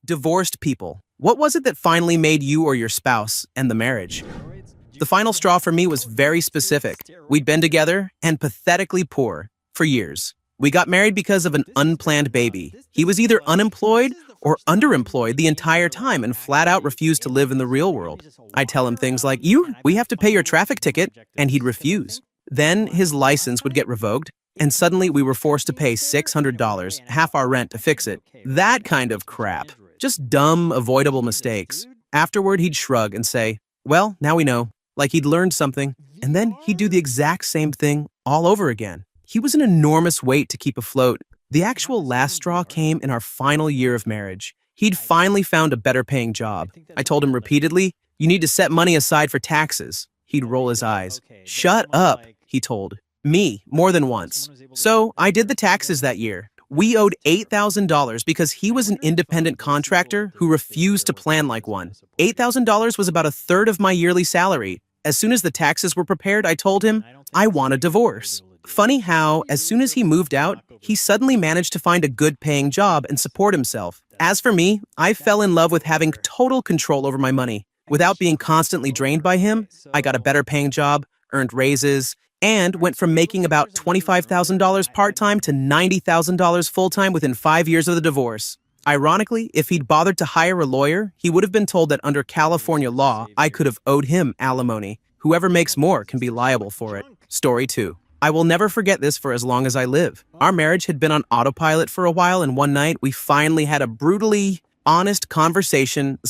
Divorced people. What was it that finally made you or your spouse end the marriage? The final straw for me was very specific. We'd been together and pathetically poor for years. We got married because of an unplanned baby. He was either unemployed or underemployed the entire time and flat out refused to live in the real world. I'd tell him things like, we have to pay your traffic ticket, and he'd refuse. Then his license would get revoked, and suddenly we were forced to pay $600, half our rent, to fix it. That kind of crap. Just dumb, avoidable mistakes. Afterward, he'd shrug and say, well, now we know. Like he'd learned something, and then he'd do the exact same thing all over again. He was an enormous weight to keep afloat. The actual last straw came in our final year of marriage. He'd finally found a better-paying job. I told him repeatedly, you need to set money aside for taxes. He'd roll his eyes. Shut up, he told me more than once. So I did the taxes that year. We owed $8,000 because he was an independent contractor who refused to plan like one. $8,000 was about a third of my yearly salary. As soon as the taxes were prepared, I told him, I want a divorce. Funny how, as soon as he moved out, he suddenly managed to find a good-paying job and support himself. As for me, I fell in love with having total control over my money. Without being constantly drained by him, I got a better-paying job, earned raises, and went from making about $25,000 part-time to $90,000 full-time within 5 years of the divorce. Ironically, if he'd bothered to hire a lawyer, he would have been told that under California law, I could have owed him alimony. Whoever makes more can be liable for it. Story 2. I will never forget this for as long as I live. Our marriage had been on autopilot for a while, and one night we finally had a brutally honest conversation,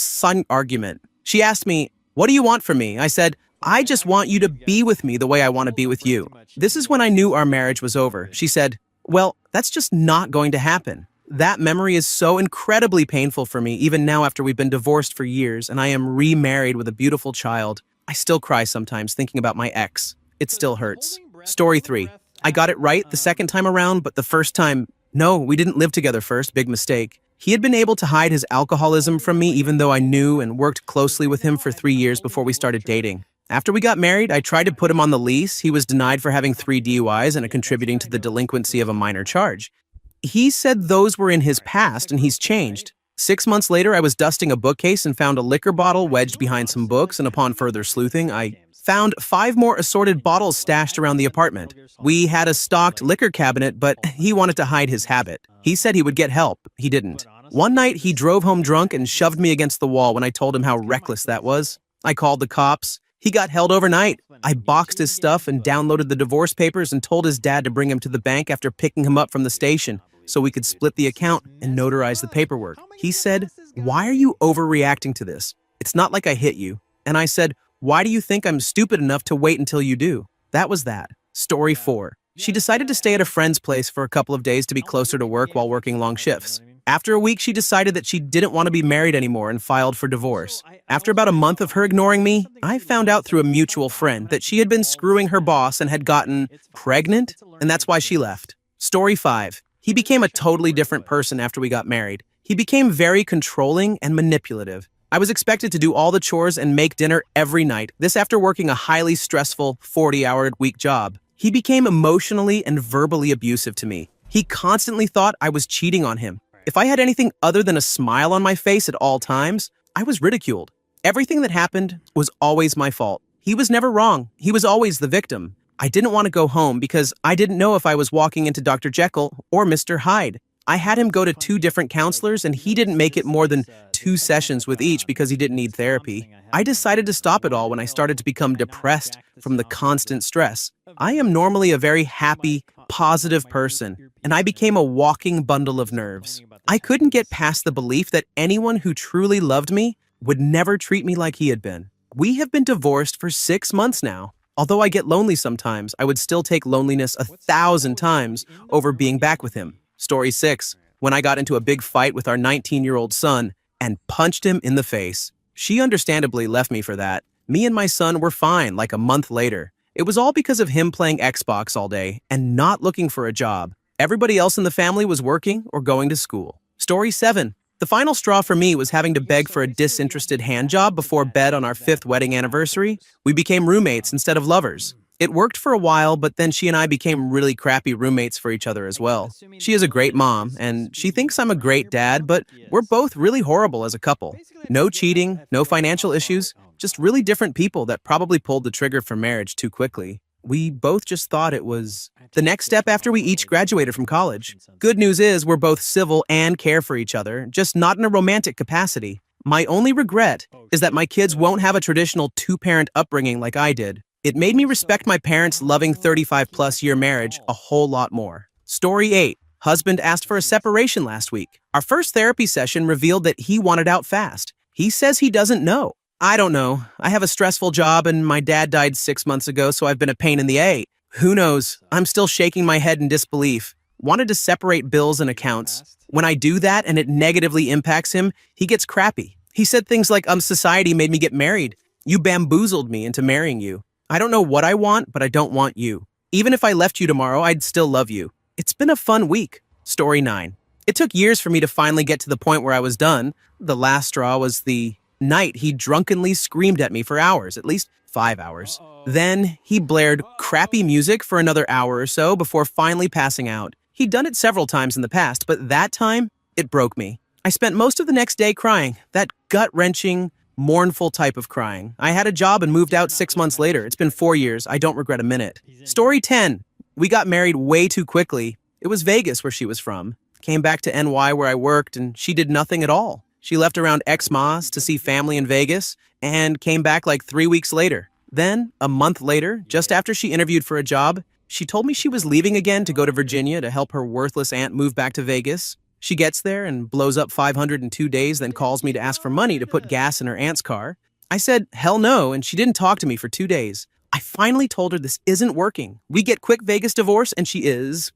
argument. She asked me, what do you want from me? I said, I just want you to be with me the way I want to be with you. This is when I knew our marriage was over. She said, well, that's just not going to happen. That memory is so incredibly painful for me, even now after we've been divorced for years and I am remarried with a beautiful child. I still cry sometimes thinking about my ex. It still hurts. Story 3. I got it right the second time around, but the first time, no, we didn't live together first, big mistake. He had been able to hide his alcoholism from me even though I knew and worked closely with him for 3 years before we started dating. After we got married, I tried to put him on the lease. He was denied for having 3 DUIs and contributing to the delinquency of a minor charge. He said those were in his past and he's changed. 6 months later, I was dusting a bookcase and found a liquor bottle wedged behind some books, and upon further sleuthing, I found 5 more assorted bottles stashed around the apartment. We had a stocked liquor cabinet, but he wanted to hide his habit. He said he would get help. He didn't. One night, he drove home drunk and shoved me against the wall when I told him how reckless that was. I called the cops. He got held overnight. I boxed his stuff and downloaded the divorce papers and told his dad to bring him to the bank after picking him up from the station so we could split the account and notarize the paperwork. He said, why are you overreacting to this? It's not like I hit you. And I said, why do you think I'm stupid enough to wait until you do? That was that. Story 4. She decided to stay at a friend's place for a couple of days to be closer to work while working long shifts. After a week, she decided that she didn't want to be married anymore and filed for divorce. After about a month of her ignoring me, I found out through a mutual friend that she had been screwing her boss and had gotten pregnant, and that's why she left. Story 5. He became a totally different person after we got married. He became very controlling and manipulative. I was expected to do all the chores and make dinner every night, this after working a highly stressful 40-hour-a-week job. He became emotionally and verbally abusive to me. He constantly thought I was cheating on him. If I had anything other than a smile on my face at all times, I was ridiculed. Everything that happened was always my fault. He was never wrong. He was always the victim. I didn't want to go home because I didn't know if I was walking into Dr. Jekyll or Mr. Hyde. I had him go to 2 different counselors and he didn't make it more than 2 sessions with each because he didn't need therapy. I decided to stop it all when I started to become depressed from the constant stress. I am normally a very happy, positive person, and I became a walking bundle of nerves. I couldn't get past the belief that anyone who truly loved me would never treat me like he had been. We have been divorced for 6 months now. Although I get lonely sometimes, I would still take loneliness 1,000 times over being back with him. Story 6. When I got into a big fight with our 19-year-old son and punched him in the face. She understandably left me for that. Me and my son were fine like a month later. It was all because of him playing Xbox all day and not looking for a job. Everybody else in the family was working or going to school. Story 7. The final straw for me was having to beg for a disinterested hand job before bed on our 5th wedding anniversary. We became roommates instead of lovers. It worked for a while, but then she and I became really crappy roommates for each other as well. She is a great mom, and she thinks I'm a great dad, but we're both really horrible as a couple. No cheating, no financial issues, just really different people that probably pulled the trigger for marriage too quickly. We both just thought it was the next step after we each graduated from college. Good news is we're both civil and care for each other, just not in a romantic capacity. My only regret is that my kids won't have a traditional two-parent upbringing like I did. It made me respect my parents' loving 35-plus-year marriage a whole lot more. Story 8. Husband asked for a separation last week. Our first therapy session revealed that he wanted out fast. He says he doesn't know. I don't know. I have a stressful job and my dad died 6 months ago, so I've been a pain in the A. Who knows? I'm still shaking my head in disbelief. Wanted to separate bills and accounts. When I do that and it negatively impacts him, he gets crappy. He said things like, society made me get married. You bamboozled me into marrying you. I don't know what I want, but I don't want you. Even if I left you tomorrow, I'd still love you. It's been a fun week. Story 9. It took years for me to finally get to the point where I was done. The last straw was the night he drunkenly screamed at me for hours, at least 5 hours. Then he blared crappy music for another hour or so before finally passing out. He'd done it several times in the past, but that time, it broke me. I spent most of the next day crying, that gut-wrenching, mournful type of crying. I had a job and moved out 6 months later. It's been 4 years. I don't regret a minute. Story 10. We got married way too quickly. It was Vegas where she was from. Came back to NY where I worked, and she did nothing at all. She left around Xmas to see family in Vegas and came back like 3 weeks later. Then, a month later, just after she interviewed for a job, she told me she was leaving again to go to Virginia to help her worthless aunt move back to Vegas. She gets there and blows up 500 in 2 days, then calls me to ask for money to put gas in her aunt's car. I said, hell no, and she didn't talk to me for 2 days. I finally told her this isn't working. We get quick Vegas divorce, and she is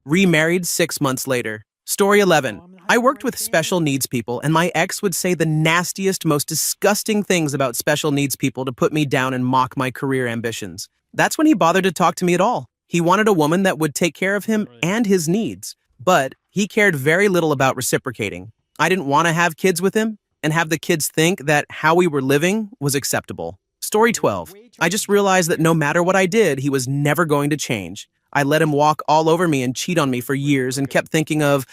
remarried 6 months later. Story 11. I worked with special needs people, and my ex would say the nastiest, most disgusting things about special needs people to put me down and mock my career ambitions. That's when he bothered to talk to me at all. He wanted a woman that would take care of him and his needs, but he cared very little about reciprocating. I didn't want to have kids with him and have the kids think that how we were living was acceptable. Story 12. I just realized that no matter what I did, he was never going to change. I let him walk all over me and cheat on me for years and kept thinking of,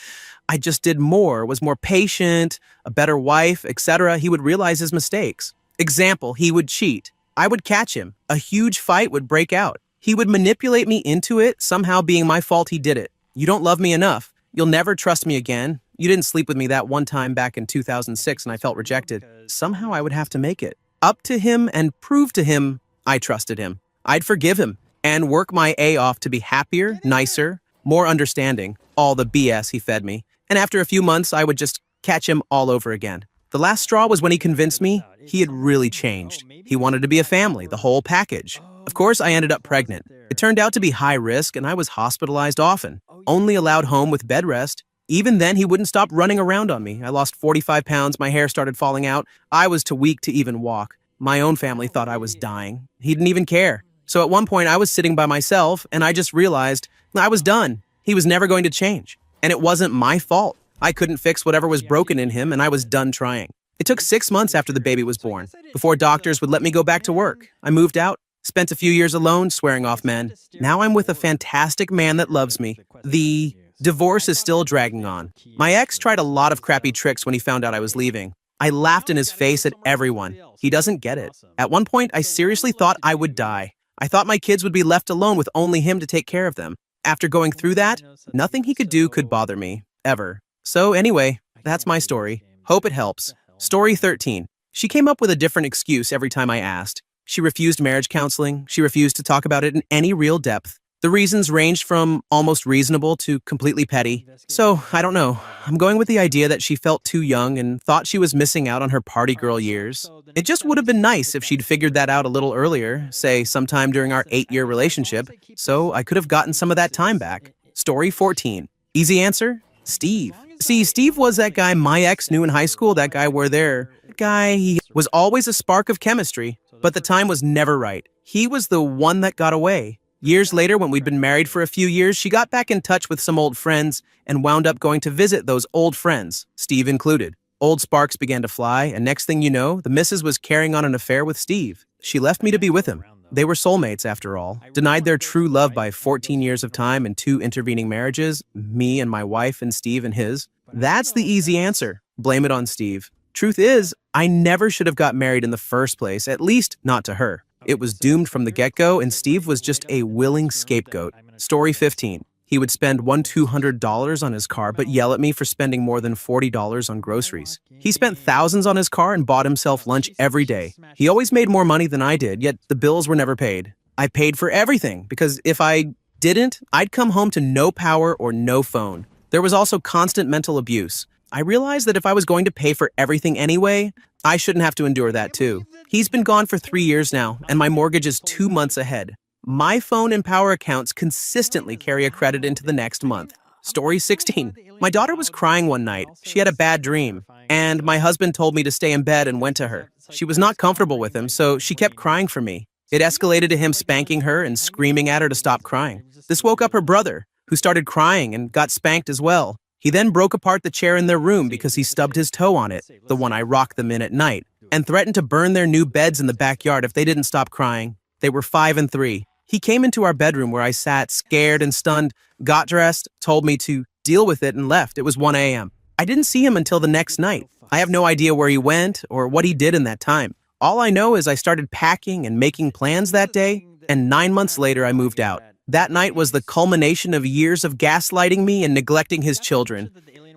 I just did more, was more patient, a better wife, etc. He would realize his mistakes. Example, he would cheat. I would catch him. A huge fight would break out. He would manipulate me into it, somehow being my fault he did it. You don't love me enough. You'll never trust me again. You didn't sleep with me that one time back in 2006 and I felt rejected. Somehow I would have to make it up to him and prove to him I trusted him. I'd forgive him and work my A off to be happier, nicer, more understanding, all the BS he fed me. And after a few months, I would just catch him all over again. The last straw was when he convinced me he had really changed. He wanted to be a family, the whole package. Of course, I ended up pregnant. It turned out to be high risk, and I was hospitalized often, only allowed home with bed rest. Even then, he wouldn't stop running around on me. I lost 45 pounds, my hair started falling out. I was too weak to even walk. My own family thought I was dying. He didn't even care. So at one point, I was sitting by myself, and I just realized I was done. He was never going to change. And it wasn't my fault. I couldn't fix whatever was broken in him, and I was done trying. It took 6 months after the baby was born, before doctors would let me go back to work. I moved out, spent a few years alone, swearing off men. Now I'm with a fantastic man that loves me. The divorce is still dragging on. My ex tried a lot of crappy tricks when he found out I was leaving. I laughed in his face at everyone. He doesn't get it. At one point, I seriously thought I would die. I thought my kids would be left alone with only him to take care of them. After going through that, nothing he could do could bother me, ever. So anyway, that's my story. Hope it helps. Story 13. She came up with a different excuse every time I asked. She refused marriage counseling. She refused to talk about it in any real depth. The reasons ranged from almost reasonable to completely petty. So, I don't know. I'm going with the idea that she felt too young and thought she was missing out on her party girl years. It just would have been nice if she'd figured that out a little earlier, say sometime during our 8-year relationship, so I could have gotten some of that time back. Story 14. Easy answer? Steve. See, Steve was that guy my ex knew in high school, that guy he was always a spark of chemistry, but the time was never right. He was the one that got away. Years later, when we'd been married for a few years, she got back in touch with some old friends and wound up going to visit those old friends, Steve included. Old sparks began to fly, and next thing you know, the missus was carrying on an affair with Steve. She left me to be with him. They were soulmates, after all. Denied their true love by 14 years of time and 2 intervening marriages, me and my wife and Steve and his. That's the easy answer. Blame it on Steve. Truth is, I never should have got married in the first place, at least not to her. It was doomed from the get-go, and Steve was just a willing scapegoat. Story 15. He would spend $200 on his car, but yell at me for spending more than $40 on groceries. He spent thousands on his car and bought himself lunch every day. He always made more money than I did, yet the bills were never paid. I paid for everything, because if I didn't, I'd come home to no power or no phone. There was also constant mental abuse. I realized that if I was going to pay for everything anyway, I shouldn't have to endure that too. He's been gone for 3 years now, and my mortgage is 2 months ahead. My phone and power accounts consistently carry a credit into the next month. Story 16. My daughter was crying one night. She had a bad dream, and my husband told me to stay in bed and went to her. She was not comfortable with him, so she kept crying for me. It escalated to him spanking her and screaming at her to stop crying. This woke up her brother, who started crying and got spanked as well. He then broke apart the chair in their room because he stubbed his toe on it, the one I rocked them in at night, and threatened to burn their new beds in the backyard if they didn't stop crying. They were 5 and 3. He came into our bedroom where I sat, scared and stunned, got dressed, told me to deal with it, and left. It was 1 a.m. I didn't see him until the next night. I have no idea where he went or what he did in that time. All I know is I started packing and making plans that day, and 9 months later I moved out. That night was the culmination of years of gaslighting me and neglecting his children.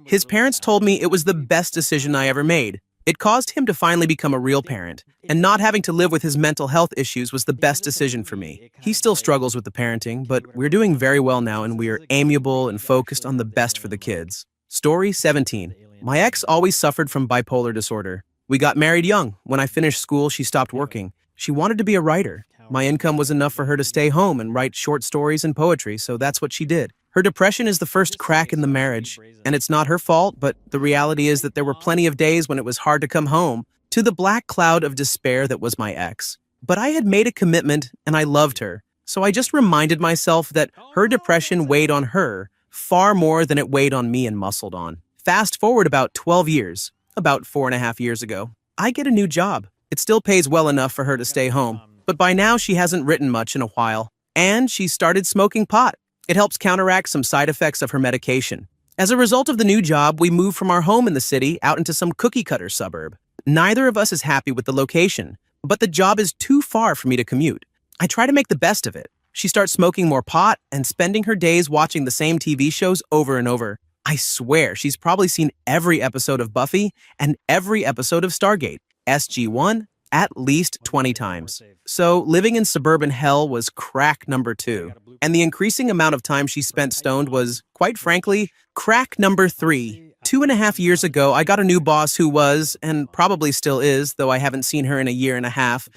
His parents told me it was the best decision I ever made. It caused him to finally become a real parent, and not having to live with his mental health issues was the best decision for me. He still struggles with the parenting, but we're doing very well now, and we are amiable and focused on the best for the kids. Story 17. My ex always suffered from bipolar disorder. We got married young. When I finished school, she stopped working. She wanted to be a writer. My income was enough for her to stay home and write short stories and poetry, so that's what she did. Her depression is the first crack in the marriage, and it's not her fault, but the reality is that there were plenty of days when it was hard to come home to the black cloud of despair that was my ex. But I had made a commitment, and I loved her, so I just reminded myself that her depression weighed on her far more than it weighed on me and muscled on. Fast forward about 12 years, about 4.5 years ago, I get a new job. It still pays well enough for her to stay home, but by now she hasn't written much in a while, and she started smoking pot. It helps counteract some side effects of her medication. As a result of the new job, we moved from our home in the city out into some cookie-cutter suburb. Neither of us is happy with the location, but the job is too far for me to commute. I try to make the best of it. She starts smoking more pot and spending her days watching the same TV shows over and over. I swear she's probably seen every episode of Buffy and every episode of Stargate, SG-1, at least 20 times. So living in suburban hell was crack number 2. And the increasing amount of time she spent stoned was, quite frankly, crack number 3. 2.5 years ago, I got a new boss who was, and probably still is, though I haven't seen her in a year and a half,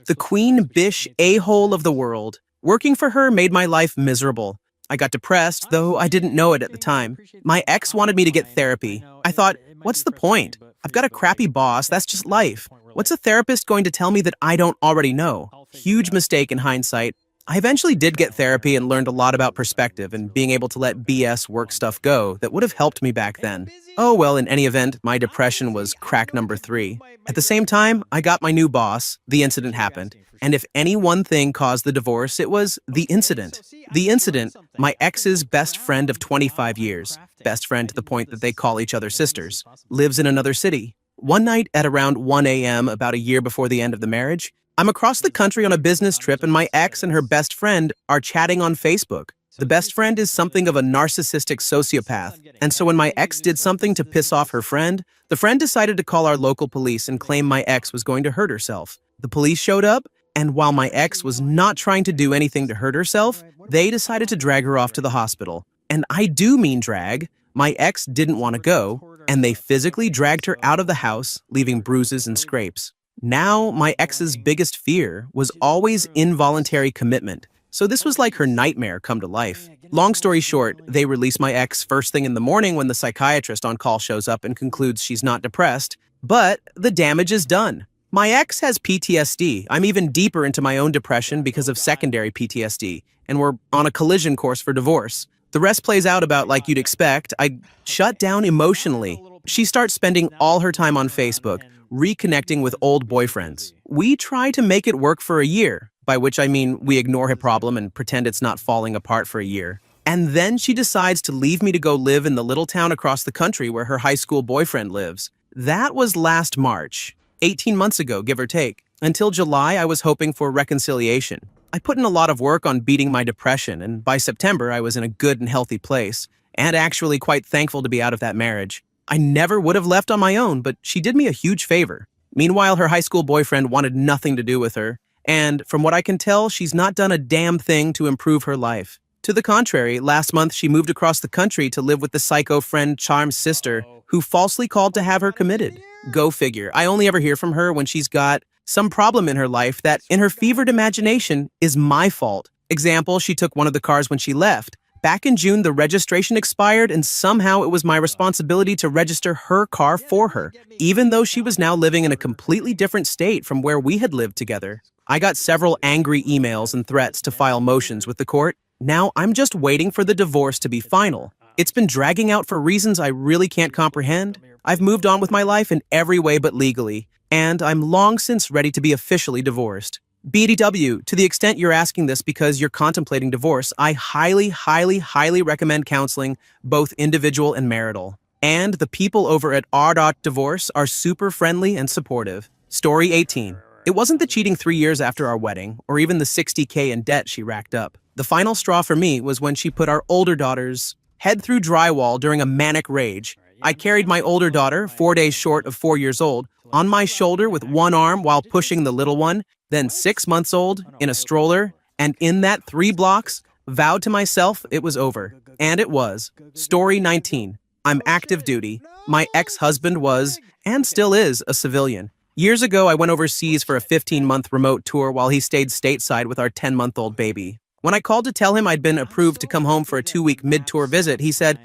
the queen bish a-hole of the world. Working for her made my life miserable. I got depressed, though I didn't know it at the time. My ex wanted me to get therapy. I thought, what's the point? I've got a crappy boss, that's just life. What's a therapist going to tell me that I don't already know? Huge mistake in hindsight. I eventually did get therapy and learned a lot about perspective and being able to let BS work stuff go that would have helped me back then. Oh well, in any event, my depression was crack number 3. At the same time, I got my new boss, the incident happened, and if any one thing caused the divorce, it was the incident. The incident, my ex's best friend of 25 years, best friend to the point that they call each other sisters, lives in another city. One night at around 1 a.m., about a year before the end of the marriage, I'm across the country on a business trip and my ex and her best friend are chatting on Facebook. The best friend is something of a narcissistic sociopath, and so when my ex did something to piss off her friend, the friend decided to call our local police and claim my ex was going to hurt herself. The police showed up, and while my ex was not trying to do anything to hurt herself, they decided to drag her off to the hospital. And I do mean drag. My ex didn't want to go, and they physically dragged her out of the house, leaving bruises and scrapes. Now, my ex's biggest fear was always involuntary commitment, so this was like her nightmare come to life. Long story short, they release my ex first thing in the morning when the psychiatrist on call shows up and concludes she's not depressed, but the damage is done. My ex has PTSD. I'm even deeper into my own depression because of secondary PTSD, and we're on a collision course for divorce. The rest plays out about like you'd expect. I shut down emotionally. She starts spending all her time on Facebook, reconnecting with old boyfriends. We try to make it work for a year, by which I mean we ignore her problem and pretend it's not falling apart for a year. And then she decides to leave me to go live in the little town across the country where her high school boyfriend lives. That was last March, 18 months ago, give or take. Until July, I was hoping for reconciliation. I put in a lot of work on beating my depression, and by September, I was in a good and healthy place, and actually quite thankful to be out of that marriage. I never would have left on my own, but she did me a huge favor. Meanwhile, her high school boyfriend wanted nothing to do with her, and from what I can tell, she's not done a damn thing to improve her life. To the contrary, last month she moved across the country to live with the psycho friend Charm's sister, who falsely called to have her committed. Go figure. I only ever hear from her when she's got some problem in her life that, in her fevered imagination, is my fault. Example, she took one of the cars when she left. Back in June, the registration expired, and somehow it was my responsibility to register her car for her, even though she was now living in a completely different state from where we had lived together. I got several angry emails and threats to file motions with the court. Now I'm just waiting for the divorce to be final. It's been dragging out for reasons I really can't comprehend. I've moved on with my life in every way but legally, and I'm long since ready to be officially divorced. BDW, to the extent you're asking this because you're contemplating divorce, I highly recommend counseling, both individual and marital. And the people over at r.divorce are super friendly and supportive. Story 18. It wasn't the cheating 3 years after our wedding, or even the $60K in debt she racked up. The final straw for me was when she put our older daughter's head through drywall during a manic rage. I carried my older daughter, 4 days short of 4 years old, on my shoulder with one arm while pushing the little one, then 6 months old, in a stroller, and in that 3 blocks, vowed to myself it was over. And it was. Story 19. I'm active duty. My ex-husband was, and still is, a civilian. Years ago, I went overseas for a 15-month remote tour while he stayed stateside with our 10-month-old baby. When I called to tell him I'd been approved to come home for a 2-week mid-tour visit, he said,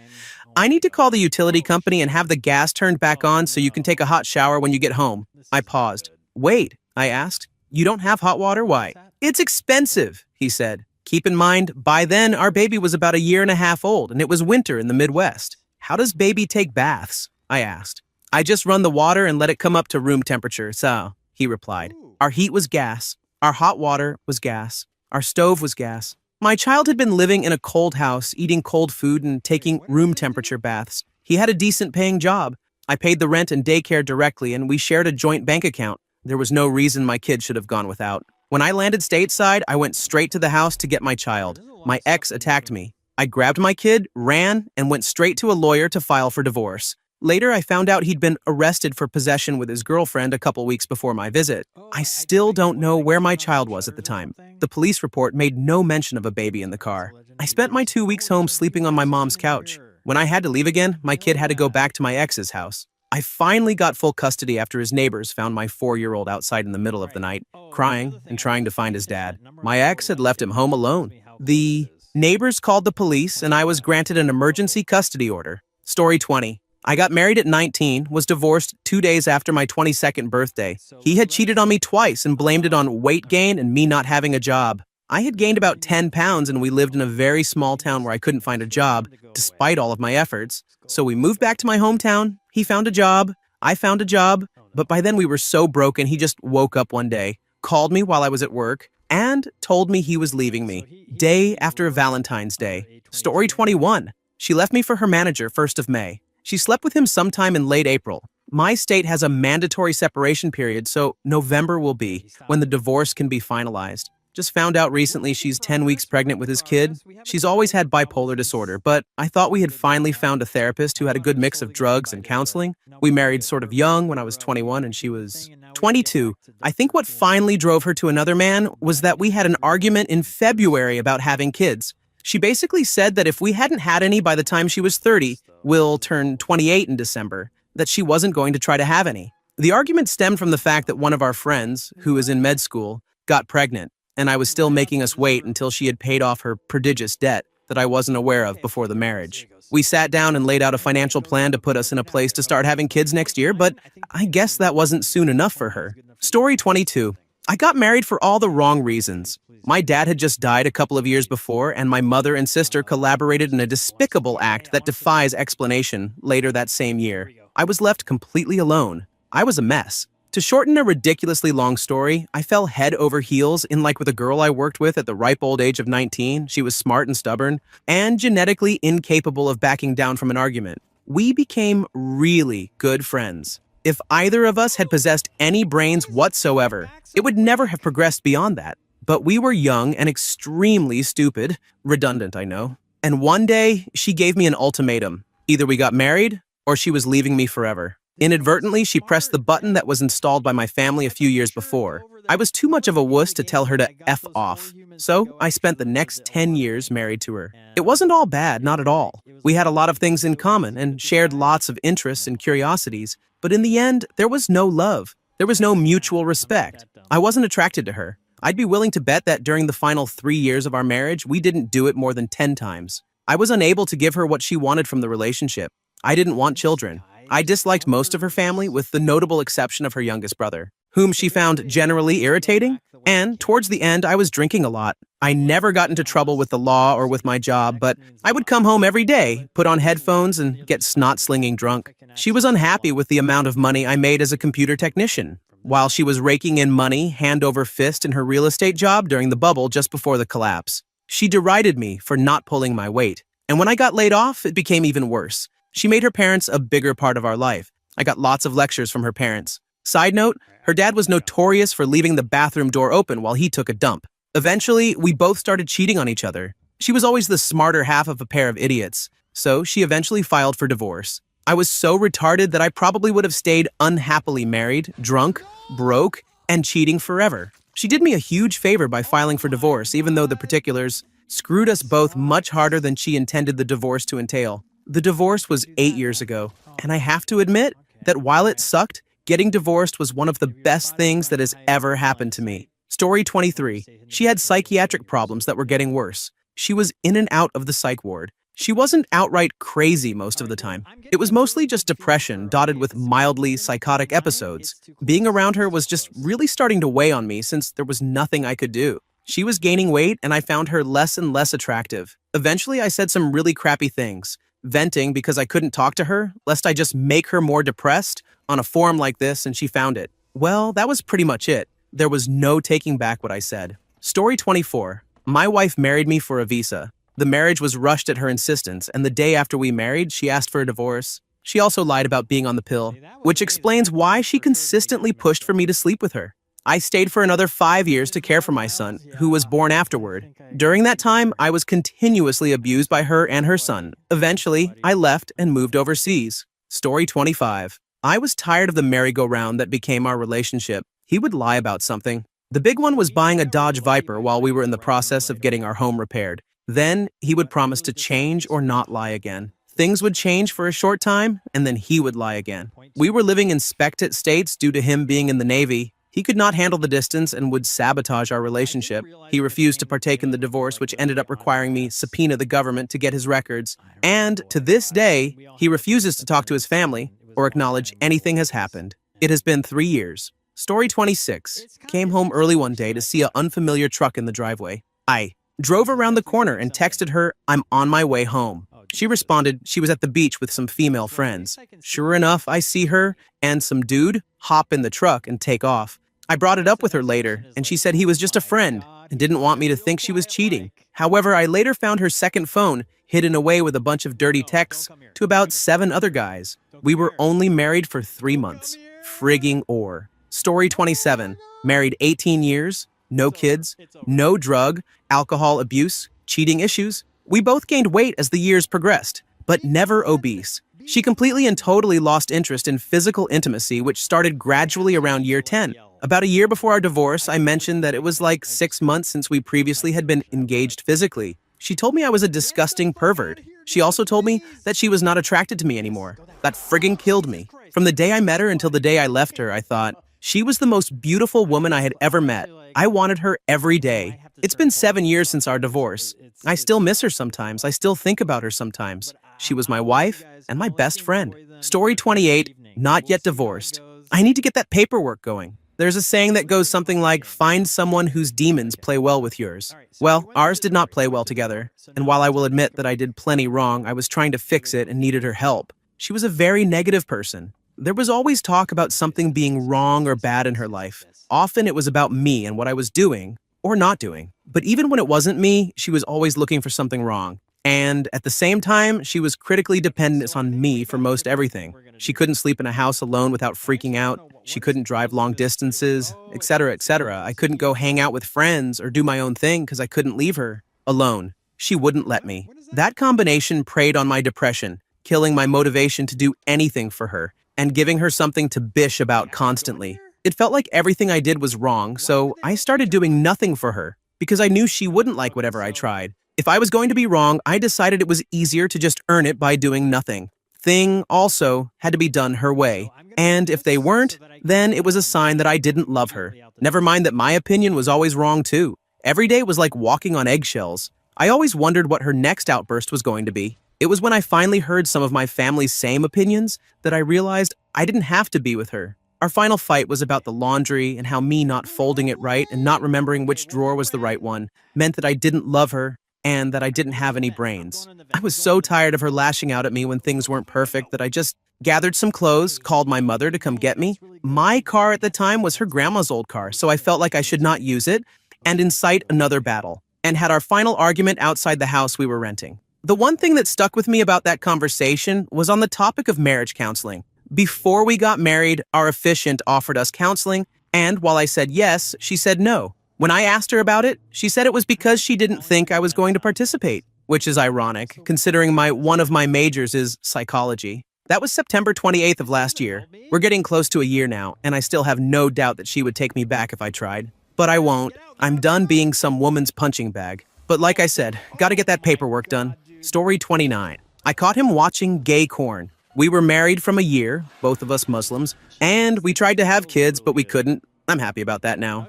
"I need to call the utility company and have the gas turned back on so you can take a hot shower when you get home." I paused. "Wait," I asked. "You don't have hot water? Why?" "It's expensive," he said. Keep in mind, by then, our baby was about 1.5 years old, and it was winter in the Midwest. "How does baby take baths?" I asked. "I just run the water and let it come up to room temperature, so," he replied. Our heat was gas. Our hot water was gas. Our stove was gas. My child had been living in a cold house, eating cold food and taking room temperature baths. He had a decent paying job. I paid the rent and daycare directly, and we shared a joint bank account. There was no reason my kid should have gone without. When I landed stateside, I went straight to the house to get my child. My ex attacked me. I grabbed my kid, ran, and went straight to a lawyer to file for divorce. Later, I found out he'd been arrested for possession with his girlfriend a couple weeks before my visit. I still don't know where my child was at the time. The police report made no mention of a baby in the car. I spent my 2 weeks home sleeping on my mom's couch. When I had to leave again, my kid had to go back to my ex's house. I finally got full custody after his neighbors found my 4-year-old outside in the middle of the night, crying and trying to find his dad. My ex had left him home alone. The neighbors called the police, and I was granted an emergency custody order. Story 20. I got married at 19, was divorced 2 days after my 22nd birthday. He had cheated on me twice and blamed it on weight gain and me not having a job. I had gained about 10 pounds and we lived in a very small town where I couldn't find a job, despite all of my efforts. So we moved back to my hometown. He found a job. I found a job. But by then we were so broken, he just woke up one day, called me while I was at work, and told me he was leaving me. Day after Valentine's Day. Story 21. She left me for her manager 1st of May. She slept with him sometime in late April. My state has a mandatory separation period, so November will be when the divorce can be finalized. Just found out recently she's 10 weeks pregnant with his kid. She's always had bipolar disorder, but I thought we had finally found a therapist who had a good mix of drugs and counseling. We married sort of young when I was 21 and she was 22. I think what finally drove her to another man was that we had an argument in February about having kids. She basically said that if we hadn't had any by the time she was 30, will turn 28 in December, that she wasn't going to try to have any. The argument stemmed from the fact that one of our friends, who was in med school, got pregnant, and I was still making us wait until she had paid off her prodigious debt that I wasn't aware of before the marriage. We sat down and laid out a financial plan to put us in a place to start having kids next year, but I guess that wasn't soon enough for her. Story 22. I got married for all the wrong reasons. My dad had just died a couple of years before, and my mother and sister collaborated in a despicable act that defies explanation later that same year. I was left completely alone. I was a mess. To shorten a ridiculously long story, I fell head over heels in like with a girl I worked with at the ripe old age of 19. She was smart and stubborn, and genetically incapable of backing down from an argument. We became really good friends. If either of us had possessed any brains whatsoever, it would never have progressed beyond that. But we were young and extremely stupid. Redundant, I know. And one day, she gave me an ultimatum. Either we got married, or she was leaving me forever. Inadvertently, she pressed the button that was installed by my family a few years before. I was too much of a wuss to tell her to F off. So, I spent the next 10 years married to her. It wasn't all bad, not at all. We had a lot of things in common and shared lots of interests and curiosities. But in the end, there was no love. There was no mutual respect. I wasn't attracted to her. I'd be willing to bet that during the final 3 years of our marriage, we didn't do it more than 10 times. I was unable to give her what she wanted from the relationship. I didn't want children. I disliked most of her family, with the notable exception of her youngest brother, whom she found generally irritating. And towards the end, I was drinking a lot. I never got into trouble with the law or with my job, but I would come home every day, put on headphones, and get snot-slinging drunk. She was unhappy with the amount of money I made as a computer technician, while she was raking in money hand over fist in her real estate job during the bubble just before the collapse. She derided me for not pulling my weight. And when I got laid off, it became even worse. She made her parents a bigger part of our life. I got lots of lectures from her parents. Side note, her dad was notorious for leaving the bathroom door open while he took a dump. Eventually, we both started cheating on each other. She was always the smarter half of a pair of idiots, so she eventually filed for divorce. I was so retarded that I probably would have stayed unhappily married, drunk, broke, and cheating forever. She did me a huge favor by filing for divorce, even though the particulars screwed us both much harder than she intended the divorce to entail. The divorce was 8 years ago, and I have to admit that while it sucked, getting divorced was one of the best things that has ever happened to me. Story 23. She had psychiatric problems that were getting worse. She was in and out of the psych ward. She wasn't outright crazy most of the time. It was mostly just depression dotted with mildly psychotic episodes. Being around her was just really starting to weigh on me since there was nothing I could do. She was gaining weight and I found her less and less attractive. Eventually, I said some really crappy things, venting because I couldn't talk to her, lest I just make her more depressed on a forum like this, and she found it. Well, that was pretty much it. There was no taking back what I said. Story 24. My wife married me for a visa. The marriage was rushed at her insistence, and the day after we married, she asked for a divorce. She also lied about being on the pill, which explains why she consistently pushed for me to sleep with her. I stayed for another 5 years to care for my son, who was born afterward. During that time, I was continuously abused by her and her son. Eventually, I left and moved overseas. Story 25. I was tired of the merry-go-round that became our relationship. He would lie about something. The big one was buying a Dodge Viper while we were in the process of getting our home repaired. Then, he would promise to change or not lie again. Things would change for a short time, and then he would lie again. We were living in spectate states due to him being in the Navy. He could not handle the distance and would sabotage our relationship. He refused to partake in the divorce, which ended up requiring me subpoena the government to get his records. And to this day, he refuses to talk to his family or acknowledge anything has happened. It has been 3 years. Story 26. Came home early one day to see an unfamiliar truck in the driveway. I drove around the corner and texted her, "I'm on my way home." She responded she was at the beach with some female friends. Sure enough, I see her and some dude hop in the truck and take off. I brought it up with her later, and she said he was just a friend and didn't want me to think she was cheating. However, I later found her second phone hidden away with a bunch of dirty texts to about 7 other guys. We were only married for 3 months. Frigging or. Story 27. Married 18 years, no kids, no drug, alcohol abuse, cheating issues. We both gained weight as the years progressed, but never obese. She completely and totally lost interest in physical intimacy, which started gradually around year 10. About a year before our divorce, I mentioned that it was like 6 months since we previously had been engaged physically. She told me I was a disgusting pervert. She also told me that she was not attracted to me anymore. That friggin' killed me. From the day I met her until the day I left her, I thought, she was the most beautiful woman I had ever met. I wanted her every day. It's been 7 years since our divorce. I still miss her sometimes. I still think about her sometimes. She was my wife and my best friend. Story 28, not yet divorced. I need to get that paperwork going. There's a saying that goes something like, find someone whose demons play well with yours. Well, ours did not play well together. And while I will admit that I did plenty wrong, I was trying to fix it and needed her help. She was a very negative person. There was always talk about something being wrong or bad in her life. Often it was about me and what I was doing or not doing. But even when it wasn't me, she was always looking for something wrong. And at the same time, she was critically dependent on me for most everything. She couldn't sleep in a house alone without freaking out. She couldn't drive long distances, etc., etc. I couldn't go hang out with friends or do my own thing because I couldn't leave her alone. She wouldn't let me. That combination preyed on my depression, killing my motivation to do anything for her and giving her something to bish about constantly. It felt like everything I did was wrong, so I started doing nothing for her because I knew she wouldn't like whatever I tried. If I was going to be wrong, I decided it was easier to just earn it by doing nothing. Thing also had to be done her way. And if they weren't, then it was a sign that I didn't love her. Never mind that my opinion was always wrong too. Every day was like walking on eggshells. I always wondered what her next outburst was going to be. It was when I finally heard some of my family's same opinions that I realized I didn't have to be with her. Our final fight was about the laundry and how me not folding it right and not remembering which drawer was the right one meant that I didn't love her and that I didn't have any brains. I was so tired of her lashing out at me when things weren't perfect that I just gathered some clothes, called my mother to come get me. My car at the time was her grandma's old car, so I felt like I should not use it and incite another battle, and had our final argument outside the house we were renting. The one thing that stuck with me about that conversation was on the topic of marriage counseling. Before we got married, our officiant offered us counseling, and while I said yes, she said no. When I asked her about it, she said it was because she didn't think I was going to participate, which is ironic, considering one of my majors is psychology. That was September 28th of last year. We're getting close to a year now, and I still have no doubt that she would take me back if I tried. But I won't. I'm done being some woman's punching bag. But like I said, gotta get that paperwork done. Story 29. I caught him watching gay porn. We were married from a year, both of us Muslims, and we tried to have kids, but we couldn't. I'm happy about that now.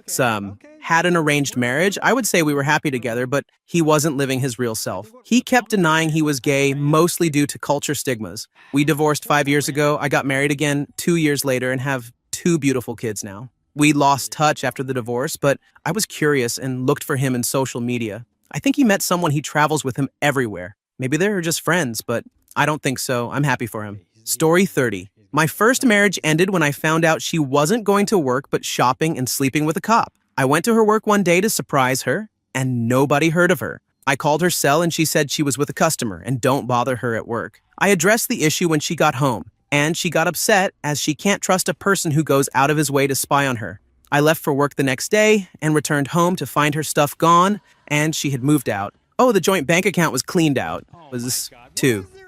Had an arranged marriage. I would say we were happy together, but he wasn't living his real self. He kept denying he was gay, mostly due to culture stigmas. We divorced 5 years ago. I got married again 2 years later and have 2 beautiful kids now. We lost touch after the divorce, but I was curious and looked for him in social media. I think he met someone he travels with him everywhere. Maybe they were just friends, but I don't think so. I'm happy for him. Story 30. My first marriage ended when I found out she wasn't going to work but shopping and sleeping with a cop. I went to her work one day to surprise her, and nobody heard of her. I called her cell and she said she was with a customer and don't bother her at work. I addressed the issue when she got home, and she got upset as she can't trust a person who goes out of his way to spy on her. I left for work the next day and returned home to find her stuff gone, and she had moved out. Oh, the joint bank account was cleaned out.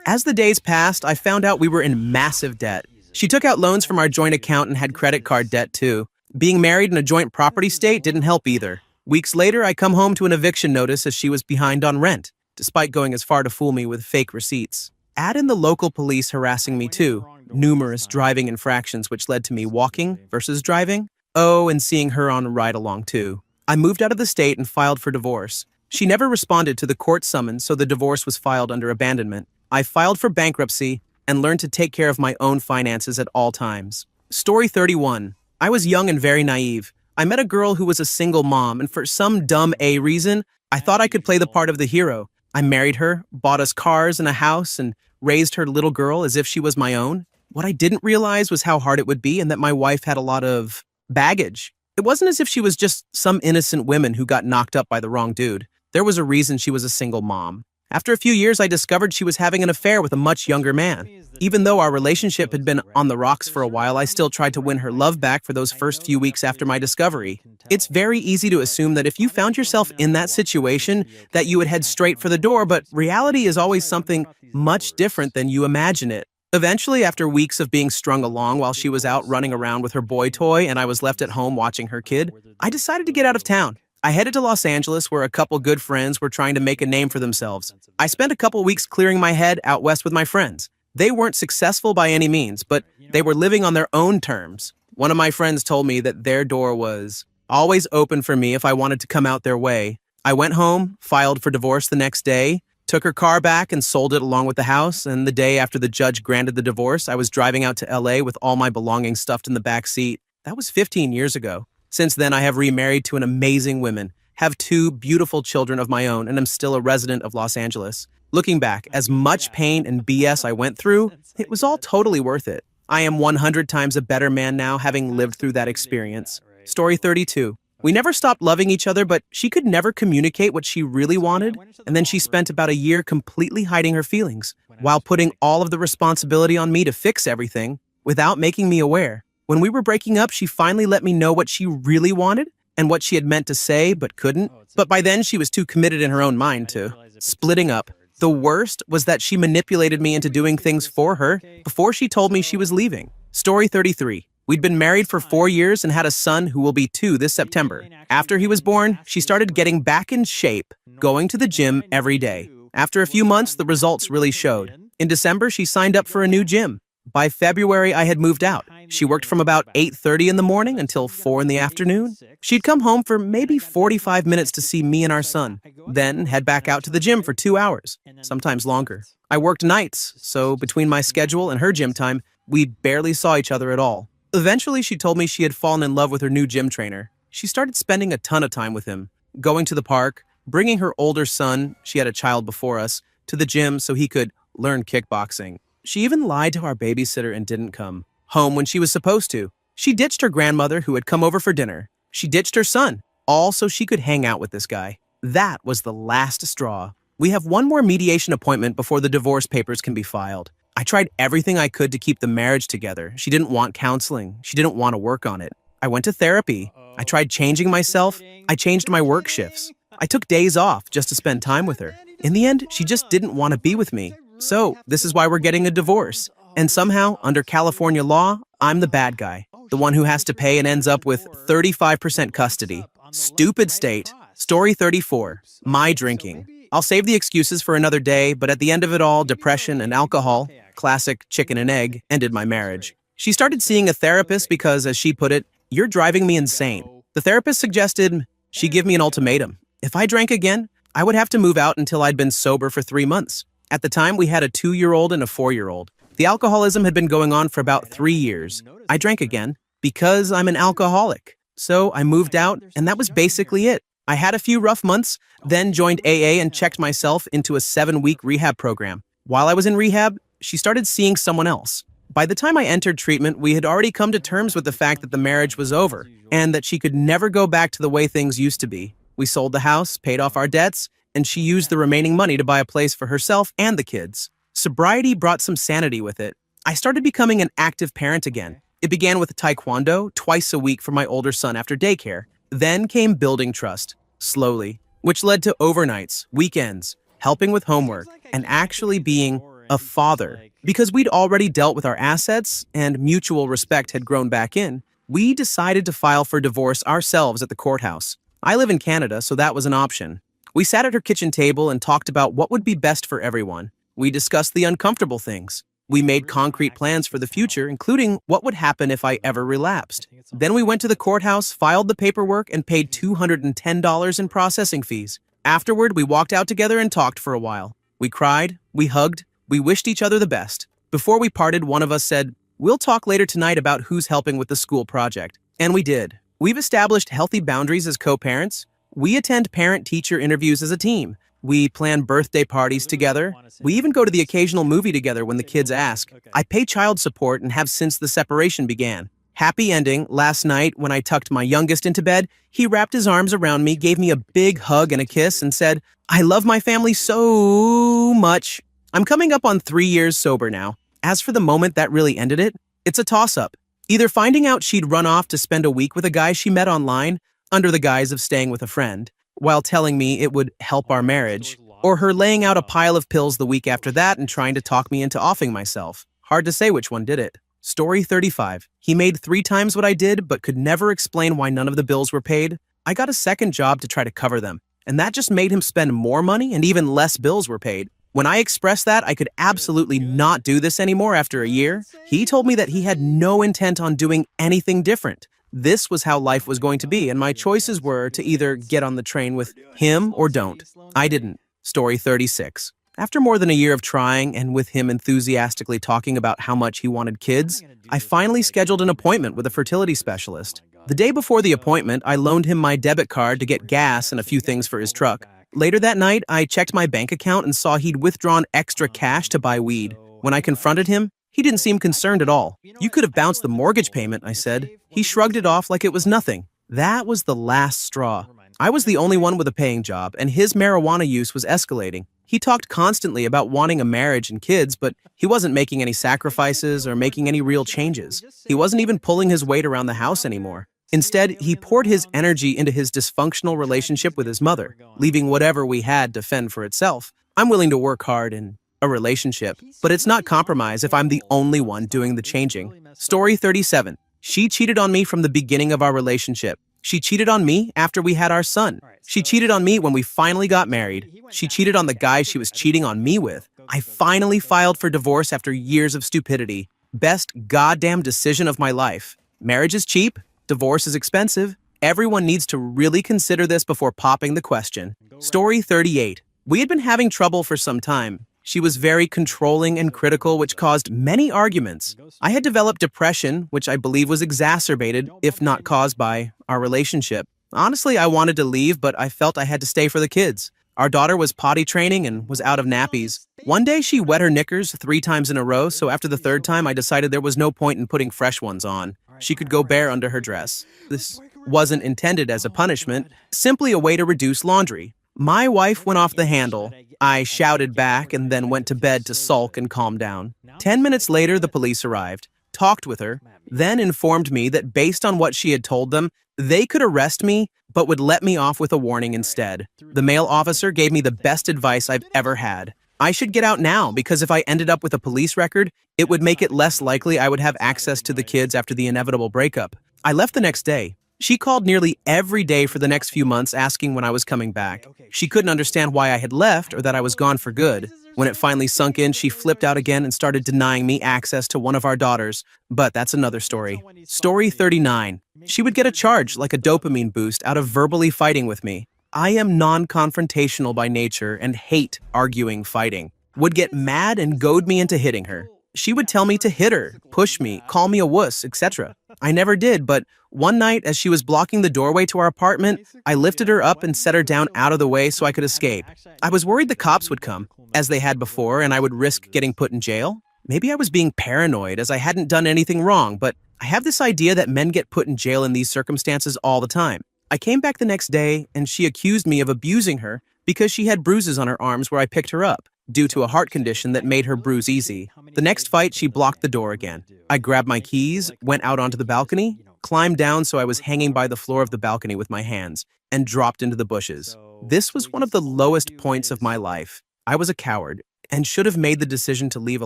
As the days passed, I found out we were in massive debt. She took out loans from our joint account and had credit card debt too. Being married in a joint property state didn't help either. Weeks later, I come home to an eviction notice as she was behind on rent, despite going as far to fool me with fake receipts. Add in the local police harassing me too, numerous driving infractions which led to me walking versus driving. Oh, and seeing her on a ride-along too. I moved out of the state and filed for divorce. She never responded to the court summons, so the divorce was filed under abandonment. I filed for bankruptcy and learned to take care of my own finances at all times. Story 31. I was young and very naive. I met a girl who was a single mom, and for some dumb reason, I thought I could play the part of the hero. I married her, bought us cars and a house, and raised her little girl as if she was my own. What I didn't realize was how hard it would be and that my wife had a lot of baggage. It wasn't as if she was just some innocent woman who got knocked up by the wrong dude. There was a reason she was a single mom. After a few years, I discovered she was having an affair with a much younger man. Even though our relationship had been on the rocks for a while, I still tried to win her love back for those first few weeks after my discovery. It's very easy to assume that if you found yourself in that situation, that you would head straight for the door, but reality is always something much different than you imagine it. Eventually, after weeks of being strung along while she was out running around with her boy toy and I was left at home watching her kid, I decided to get out of town. I headed to Los Angeles where a couple good friends were trying to make a name for themselves. I spent a couple weeks clearing my head out west with my friends. They weren't successful by any means, but they were living on their own terms. One of my friends told me that their door was always open for me if I wanted to come out their way. I went home, filed for divorce the next day, took her car back and sold it along with the house, and the day after the judge granted the divorce, I was driving out to LA with all my belongings stuffed in the back seat. That was 15 years ago. Since then, I have remarried to an amazing woman, have 2 beautiful children of my own, and am still a resident of Los Angeles. Looking back, as much pain and BS I went through, it was all totally worth it. I am 100 times a better man now, having lived through that experience. Story 32. We never stopped loving each other, but she could never communicate what she really wanted, and then she spent about a year completely hiding her feelings, while putting all of the responsibility on me to fix everything, without making me aware. When we were breaking up, she finally let me know what she really wanted, and what she had meant to say but couldn't. But by then, she was too committed in her own mind to splitting up. The worst was that she manipulated me into doing things for her before she told me she was leaving. Story 33. We'd been married for 4 years and had a son who will be 2 this September. After he was born, she started getting back in shape, going to the gym every day. After a few months, the results really showed. In December, she signed up for a new gym. By February, I had moved out. She worked from about 8:30 in the morning until 4 in the afternoon. She'd come home for maybe 45 minutes to see me and our son, then head back out to the gym for 2 hours, sometimes longer. I worked nights, so between my schedule and her gym time, we barely saw each other at all. Eventually, she told me she had fallen in love with her new gym trainer. She started spending a ton of time with him, going to the park, bringing her older son, she had a child before us, to the gym so he could learn kickboxing. She even lied to our babysitter and didn't come home when she was supposed to. She ditched her grandmother who had come over for dinner. She ditched her son, all so she could hang out with this guy. That was the last straw. We have one more mediation appointment before the divorce papers can be filed. I tried everything I could to keep the marriage together. She didn't want counseling. She didn't want to work on it. I went to therapy. I tried changing myself. I changed my work shifts. I took days off just to spend time with her. In the end, she just didn't want to be with me. So, this is why we're getting a divorce. And somehow, under California law, I'm the bad guy. The one who has to pay and ends up with 35% custody. Stupid state. Story 34. My drinking. I'll save the excuses for another day, but at the end of it all, depression and alcohol, classic chicken and egg, ended my marriage. She started seeing a therapist because, as she put it, "You're driving me insane." The therapist suggested she give me an ultimatum. If I drank again, I would have to move out until I'd been sober for 3 months. At the time, we had a 2-year-old and a 4-year-old. The alcoholism had been going on for about 3 years. I drank again because I'm an alcoholic. So I moved out, and that was basically it. I had a few rough months, then joined AA and checked myself into a 7-week rehab program. While I was in rehab, she started seeing someone else. By the time I entered treatment, we had already come to terms with the fact that the marriage was over and that she could never go back to the way things used to be. We sold the house, paid off our debts, and she used the remaining money to buy a place for herself and the kids. Sobriety brought some sanity with it. I started becoming an active parent again. It began with taekwondo twice a week for my older son after daycare. Then came building trust, slowly, which led to overnights, weekends, helping with homework, and actually being a father. Because we'd already dealt with our assets and mutual respect had grown back in, we decided to file for divorce ourselves at the courthouse. I live in Canada, so that was an option. We sat at her kitchen table and talked about what would be best for everyone. We discussed the uncomfortable things. We made concrete plans for the future, including what would happen if I ever relapsed. Then we went to the courthouse, filed the paperwork, and paid $210 in processing fees. Afterward, we walked out together and talked for a while. We cried, we hugged, we wished each other the best. Before we parted, one of us said, "We'll talk later tonight about who's helping with the school project." And we did. We've established healthy boundaries as co-parents. We attend parent-teacher interviews as a team. We plan birthday parties together. We even go to the occasional movie together when the kids ask. I pay child support and have since the separation began. Happy ending, last night when I tucked my youngest into bed, he wrapped his arms around me, gave me a big hug and a kiss, and said, "I love my family so much." I'm coming up on 3 years sober now. As for the moment that really ended it, it's a toss-up. Either finding out she'd run off to spend a week with a guy she met online, under the guise of staying with a friend, while telling me it would help our marriage, or her laying out a pile of pills the week after that and trying to talk me into offing myself. Hard to say which one did it. Story 35. He made 3 times what I did, but could never explain why none of the bills were paid. I got a second job to try to cover them, and that just made him spend more money and even less bills were paid. When I expressed that I could absolutely not do this anymore after a year, he told me that he had no intent on doing anything different. This was how life was going to be, and my choices were to either get on the train with him or don't. I didn't. Story 36. After more than a year of trying, and with him enthusiastically talking about how much he wanted kids, I finally scheduled an appointment with a fertility specialist. The day before the appointment, I loaned him my debit card to get gas and a few things for his truck. Later that night, I checked my bank account and saw he'd withdrawn extra cash to buy weed. When I confronted him, He didn't seem concerned at all. "You could have bounced the mortgage payment," I said. He shrugged it off like it was nothing. That was the last straw. I was the only one with a paying job, and his marijuana use was escalating. He talked constantly about wanting a marriage and kids, but he wasn't making any sacrifices or making any real changes. He wasn't even pulling his weight around the house anymore. Instead, he poured his energy into his dysfunctional relationship with his mother, leaving whatever we had to fend for itself. I'm willing to work hard in a relationship, but it's not compromise if I'm the only one doing the changing. Story 37. She cheated on me from the beginning of our relationship. She cheated on me after we had our son. She cheated on me when we finally got married. She cheated on the guy she was cheating on me with. I finally filed for divorce after years of stupidity. Best goddamn decision of my life. Marriage is cheap. Divorce is expensive. Everyone needs to really consider this before popping the question. Story 38. We had been having trouble for some time. She was very controlling and critical, which caused many arguments. I had developed depression, which I believe was exacerbated, if not caused by our relationship. Honestly, I wanted to leave, but I felt I had to stay for the kids. Our daughter was potty training and was out of nappies. One day she wet her knickers 3 times in a row, so after the 3rd time I decided there was no point in putting fresh ones on. She could go bare under her dress. This wasn't intended as a punishment, simply a way to reduce laundry. My wife went off the handle. I shouted back and then went to bed to sulk and calm down. 10 minutes later, the police arrived, talked with her, then informed me that based on what she had told them, they could arrest me, but would let me off with a warning instead. The male officer gave me the best advice I've ever had. I should get out now because if I ended up with a police record, it would make it less likely I would have access to the kids after the inevitable breakup. I left the next day. She called nearly every day for the next few months asking when I was coming back. She couldn't understand why I had left or that I was gone for good. When it finally sunk in, she flipped out again and started denying me access to one of our daughters. But that's another story. Story 39. She would get a charge like a dopamine boost out of verbally fighting with me. I am non-confrontational by nature and hate arguing fighting. Would get mad and goad me into hitting her. She would tell me to hit her, push me, call me a wuss, etc. I never did, but one night as she was blocking the doorway to our apartment, I lifted her up and set her down out of the way so I could escape. I was worried the cops would come, as they had before, and I would risk getting put in jail. Maybe I was being paranoid as I hadn't done anything wrong, but I have this idea that men get put in jail in these circumstances all the time. I came back the next day and she accused me of abusing her because she had bruises on her arms where I picked her up, due to a heart condition that made her bruise easy. The next fight, she blocked the door again. I grabbed my keys, went out onto the balcony, climbed down so I was hanging by the floor of the balcony with my hands, and dropped into the bushes. This was one of the lowest points of my life. I was a coward and should have made the decision to leave a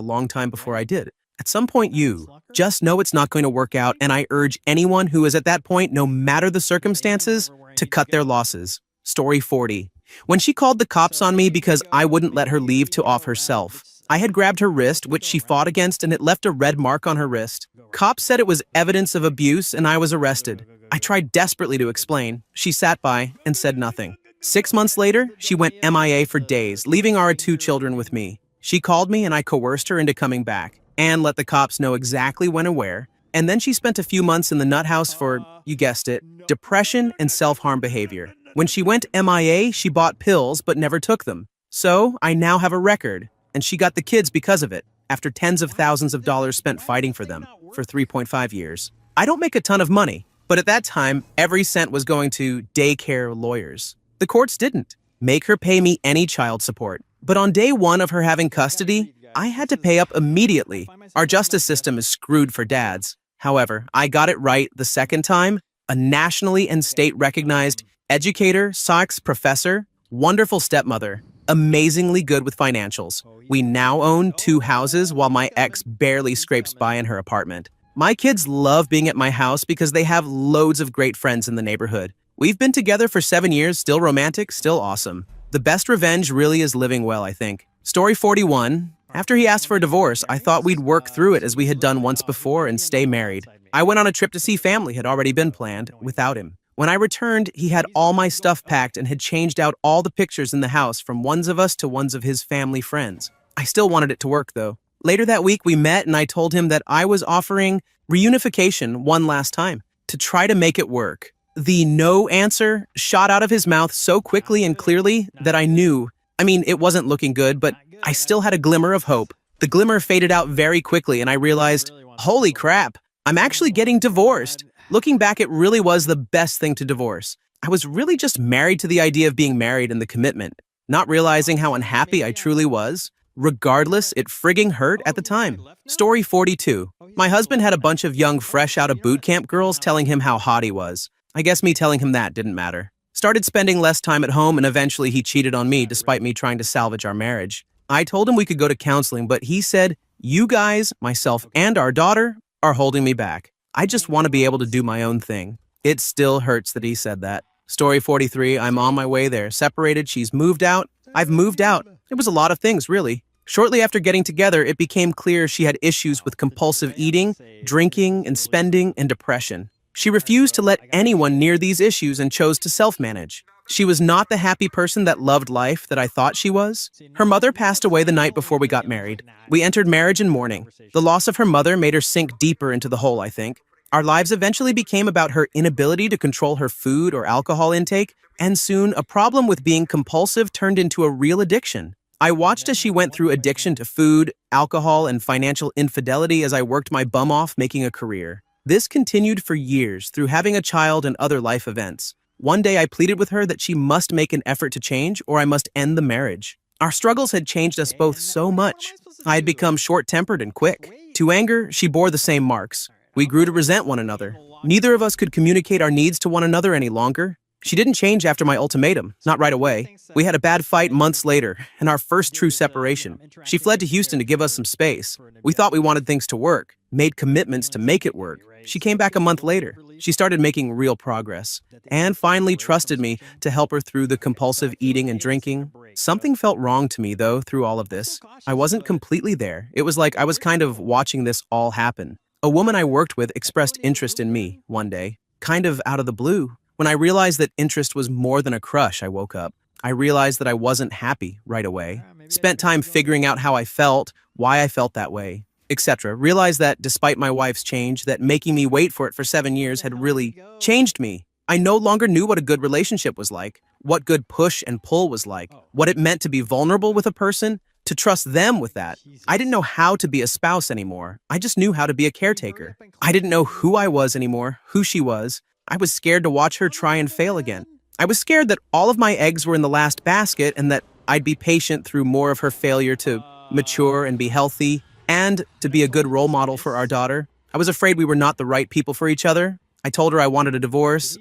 long time before I did. At some point, you just know it's not going to work out, and I urge anyone who is at that point, no matter the circumstances, to cut their losses. Story 40. When she called the cops on me because I wouldn't let her leave to off herself, I had grabbed her wrist, which she fought against, and it left a red mark on her wrist. Cops said it was evidence of abuse, and I was arrested. I tried desperately to explain. She sat by and said nothing. 6 months later, she went MIA for days, leaving our 2 children with me. She called me, and I coerced her into coming back, and let the cops know exactly when and where. And then she spent a few months in the nut house for, you guessed it, depression and self-harm behavior. When she went MIA, she bought pills but never took them. So I now have a record, and she got the kids because of it, after tens of thousands of dollars spent fighting for them for 3.5 years. I don't make a ton of money, but at that time, every cent was going to daycare lawyers. The courts didn't make her pay me any child support. But on day 1 of her having custody, I had to pay up immediately. Our justice system is screwed for dads. However, I got it right the second time. A nationally and state-recognized educator, Sox professor, wonderful stepmother, amazingly good with financials. We now own 2 houses while my ex barely scrapes by in her apartment. My kids love being at my house because they have loads of great friends in the neighborhood. We've been together for 7 years, still romantic, still awesome. The best revenge really is living well, I think. Story 41. After he asked for a divorce, I thought we'd work through it as we had done once before and stay married. I went on a trip to see family, had already been planned, without him. When I returned, he had all my stuff packed and had changed out all the pictures in the house from ones of us to ones of his family friends. I still wanted it to work, though. Later that week, we met and I told him that I was offering reunification one last time to try to make it work. The no answer shot out of his mouth so quickly and clearly that I knew. It wasn't looking good, but I still had a glimmer of hope. The glimmer faded out very quickly, and I realized, holy crap, I'm actually getting divorced. Looking back, it really was the best thing to divorce. I was really just married to the idea of being married and the commitment, not realizing how unhappy I truly was. Regardless, it frigging hurt at the time. Story 42. My husband had a bunch of young, fresh out of boot camp girls telling him how hot he was. I guess me telling him that didn't matter. Started spending less time at home, and eventually he cheated on me despite me trying to salvage our marriage. I told him we could go to counseling, but he said, you guys, myself, and our daughter are holding me back. I just want to be able to do my own thing. It still hurts that he said that. Story 43, I'm on my way there. Separated, she's moved out. I've moved out. It was a lot of things, really. Shortly after getting together, it became clear she had issues with compulsive eating, drinking, and spending, and depression. She refused to let anyone near these issues and chose to self-manage. She was not the happy person that loved life that I thought she was. Her mother passed away the night before we got married. We entered marriage in mourning. The loss of her mother made her sink deeper into the hole, I think. Our lives eventually became about her inability to control her food or alcohol intake, and soon a problem with being compulsive turned into a real addiction. I watched as she went through addiction to food, alcohol, and financial infidelity as I worked my bum off making a career. This continued for years through having a child and other life events. One day I pleaded with her that she must make an effort to change or I must end the marriage. Our struggles had changed us both so much. I had become short-tempered and quick. To anger, she bore the same marks. We grew to resent one another. Neither of us could communicate our needs to one another any longer. She didn't change after my ultimatum, not right away. We had a bad fight months later, and our first true separation. She fled to Houston to give us some space. We thought we wanted things to work, made commitments to make it work. She came back a month later. She started making real progress, and finally trusted me to help her through the compulsive eating and drinking. Something felt wrong to me, though, through all of this. I wasn't completely there. It was like I was kind of watching this all happen. A woman I worked with expressed interest in me one day, kind of out of the blue. When I realized that interest was more than a crush, I woke up. I realized that I wasn't happy right away. Spent time figuring out how I felt, why I felt that way, etc. Realized that despite my wife's change, that making me wait for it for 7 years had really changed me. I no longer knew what a good relationship was like, what good push and pull was like, what it meant to be vulnerable with a person, to trust them with that. I didn't know how to be a spouse anymore. I just knew how to be a caretaker. I didn't know who I was anymore, who she was. I was scared to watch her try and fail again. I was scared that all of my eggs were in the last basket and that I'd be patient through more of her failure to mature and be healthy and to be a good role model for our daughter. I was afraid we were not the right people for each other. I told her I wanted a divorce.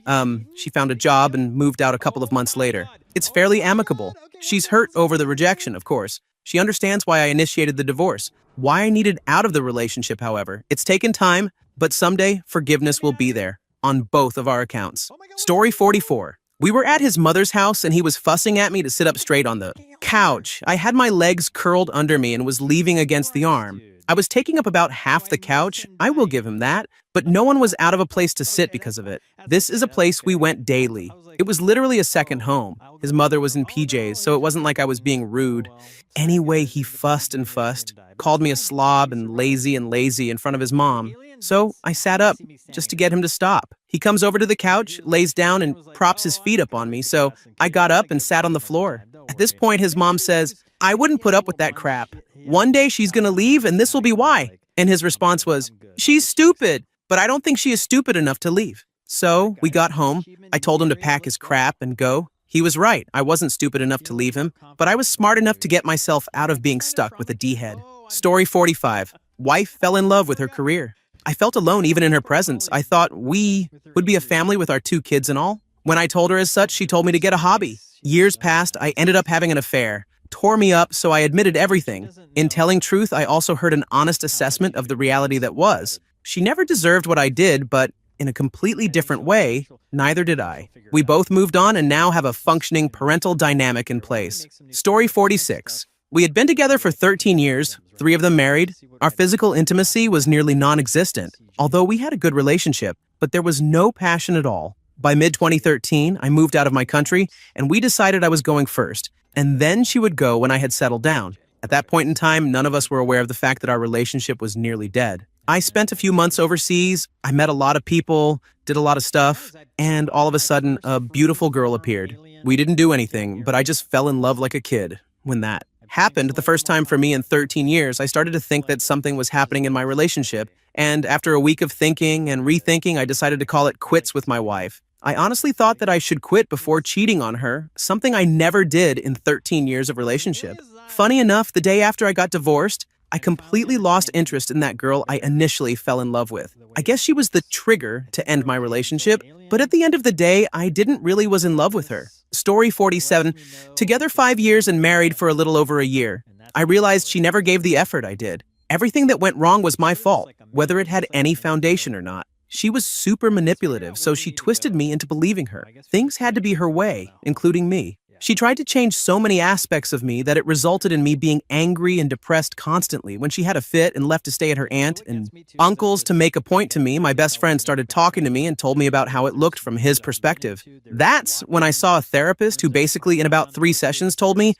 She found a job and moved out a couple of months later. It's fairly amicable. She's hurt over the rejection, of course. She understands why I initiated the divorce, why I needed out of the relationship, however. It's taken time, but someday forgiveness will be there. On both of our accounts. Story 44. We were at his mother's house and he was fussing at me to sit up straight on the couch. I had my legs curled under me and was leaning against the arm. I was taking up about half the couch, I will give him that, but no one was out of a place to sit because of it. This is a place we went daily. It was literally a second home. His mother was in PJs, so it wasn't like I was being rude. Anyway, he fussed and fussed, called me a slob and lazy in front of his mom. So I sat up just to get him to stop. He comes over to the couch, lays down, and props his feet up on me, so I got up and sat on the floor. At this point, his mom says, I wouldn't put up with that crap. One day she's gonna leave, and this will be why. And his response was, she's stupid, but I don't think she is stupid enough to leave. So we got home. I told him to pack his crap and go. He was right. I wasn't stupid enough to leave him, but I was smart enough to get myself out of being stuck with a D-head. Story 45. Wife fell in love with her career. I felt alone even in her presence. I thought we would be a family with our 2 kids and all. When I told her as such, she told me to get a hobby. Years passed, I ended up having an affair. Tore me up, so I admitted everything. In telling truth, I also heard an honest assessment of the reality that was. She never deserved what I did, but in a completely different way, neither did I. We both moved on and now have a functioning parental dynamic in place. Story 46. We had been together for 13 years, 3 of them married. Our physical intimacy was nearly non-existent, although we had a good relationship, but there was no passion at all. By mid-2013, I moved out of my country, and we decided I was going first, and then she would go when I had settled down. At that point in time, none of us were aware of the fact that our relationship was nearly dead. I spent a few months overseas, I met a lot of people, did a lot of stuff, and all of a sudden, a beautiful girl appeared. We didn't do anything, but I just fell in love like a kid when that happened the first time for me in 13 years, I started to think that something was happening in my relationship. And after a week of thinking and rethinking, I decided to call it quits with my wife. I honestly thought that I should quit before cheating on her, something I never did in 13 years of relationship. Funny enough, the day after I got divorced, I completely lost interest in that girl I initially fell in love with. I guess she was the trigger to end my relationship, but at the end of the day, I didn't really was in love with her. Story 47. Together 5 years and married for a little over a year. I realized she never gave the effort I did. Everything that went wrong was my fault, whether it had any foundation or not. She was super manipulative, so she twisted me into believing her. Things had to be her way, including me. She tried to change so many aspects of me that it resulted in me being angry and depressed constantly. When she had a fit and left to stay at her aunt and uncle's to make a point to me, my best friend started talking to me and told me about how it looked from his perspective. That's when I saw a therapist who basically in about 3 sessions told me,